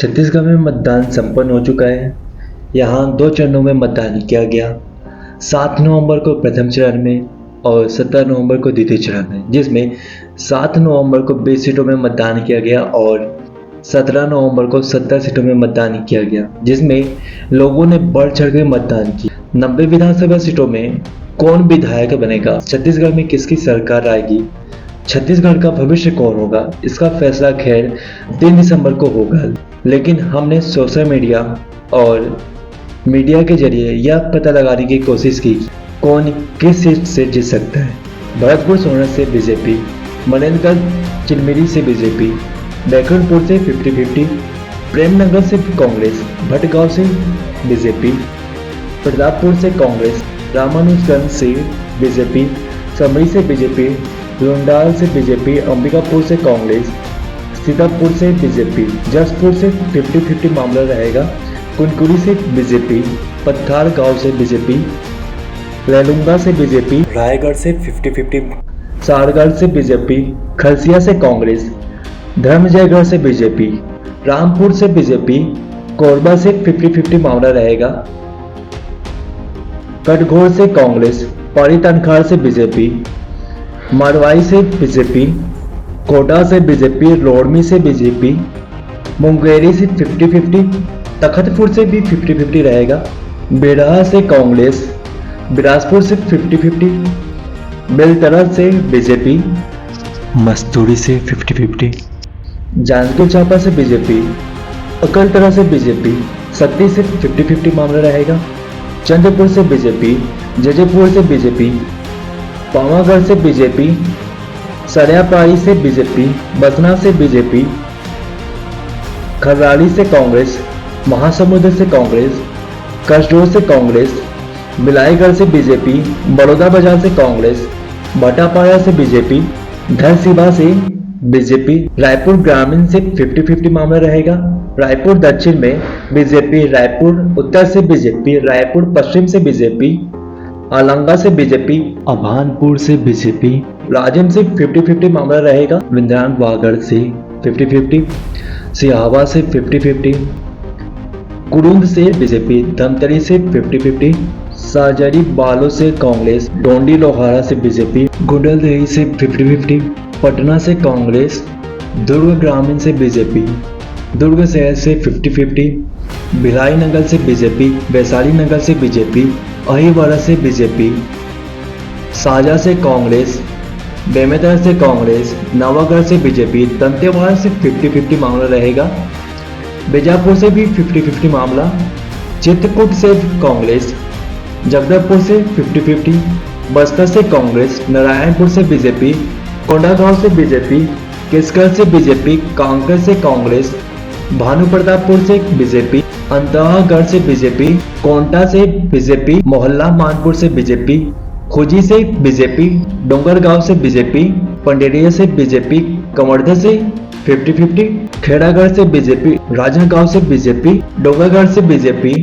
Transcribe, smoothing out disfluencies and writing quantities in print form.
छत्तीसगढ़ में मतदान संपन्न हो चुका है। यहाँ 2 चरणों में मतदान किया गया। 7 नवंबर को प्रथम चरण में और 17 नवंबर को द्वितीय चरण में, जिसमें 7 नवंबर को 20 सीटों में मतदान किया गया और 17 नवंबर को 70 सीटों में मतदान किया गया, जिसमें लोगों ने बढ़ चढ़ कर मतदान किया। 90 विधानसभा सीटों में कौन विधायक बनेगा, छत्तीसगढ़ में किसकी सरकार आएगी, छत्तीसगढ़ का भविष्य कौन होगा, इसका फैसला खैर 3 दिसंबर को होगा। लेकिन हमने सोशल मीडिया और मीडिया के जरिए यह पता लगाने की कोशिश की कौन किस सीट से जीत सकता है। भरतपुर सोनर से बीजेपी, मनेन्द्रगढ़ चिलमिरी से बीजेपी, बैकुंठपुर से 50-50, प्रेमनगर से कांग्रेस, भटगांव से बीजेपी, प्रतापपुर से कांग्रेस, रामानुजगंज से बीजेपी, समरी से बीजेपी, लुंडाल से बीजेपी, अंबिकापुर से कांग्रेस, सीतापुर से बीजेपी, जसपुर से 50-50 मामला रहेगा, कुनकुरी से बीजेपी, पत्थार गांव से बीजेपी, लैलूंगा से बीजेपी, रायगढ़ से 50-50, सारगढ़ से बीजेपी, खलसिया से कांग्रेस, धर्मजयगढ़ से बीजेपी, रामपुर से बीजेपी, कोरबा से 50-50 मामला रहेगा, कटघोर से कांग्रेस, पौड़ी तनखार से बीजेपी, मरवाई से बीजेपी, कोटा से बीजेपी, लोरमी से बीजेपी, मुंगेरी से 50-50, तखतपुर से भी 50-50 रहेगा, बेड़हा से कांग्रेस, बिलासपुर से 50-50, बेलतरा से बीजेपी, मस्तूरी से 50-50, जांजगीर चांपा से बीजेपी, अकलतरा से बीजेपी, सत्ती से 50-50 मामला रहेगा, चंद्रपुर से बीजेपी, जजयपुर से बीजेपी, पावागढ़ से बीजेपी, सरियापाड़ी से बीजेपी, बसना से बीजेपी, खर्राली से कांग्रेस, महासमुंद से कांग्रेस, कसडोल से कांग्रेस, बिलाईगढ़ से बीजेपी, बड़ौदा बाजार से कांग्रेस, भाटापारा से बीजेपी, धरसींवा से बीजेपी, रायपुर ग्रामीण से 50-50 मामला रहेगा, रायपुर दक्षिण में बीजेपी, रायपुर उत्तर से बीजेपी, रायपुर पश्चिम से बीजेपी, अलंगा से बीजेपी, अभानपुर से बीजेपी, राजम से 50-50 मामला रहेगा, विंध्यावागढ़ से 50-50, सिहावा से 50-50, कुरुंद से बीजेपी, धमतरी से 50-50, साजरी बालो से कांग्रेस, डोंडी लोहारा से बीजेपी, गुंडलदेही से 50-50, पटना से कांग्रेस, दुर्ग ग्रामीण से बीजेपी, दुर्ग शहर से 50-50, भिलाई नगर से बीजेपी, वैशाली नगर से बीजेपी, अहिवाड़ा से बीजेपी, साजा से कांग्रेस, बेमेतरा से कांग्रेस, नवागढ़ से बीजेपी, दंतेवाड़ा से 50-50 मामला रहेगा, बीजापुर से भी 50-50 मामला, चित्रकूट से कांग्रेस, जगदलपुर से 50-50, बस्तर से कांग्रेस, नारायणपुर से बीजेपी, कोंडागांव से बीजेपी, किसकर से बीजेपी, कांकेर से कांग्रेस, भानुप्रतापपुर से बीजेपी, अंतरागढ़ से बीजेपी, कोंटा से बीजेपी, मोहल्ला मानपुर से बीजेपी, खुजी से बीजेपी, डोंगरगांव से बीजेपी, पंडेरिया से बीजेपी, कवर्धा से 50-50, खेड़ागढ़ से बीजेपी, राजनांदगांव से बीजेपी, डोंगरगढ़ से बीजेपी,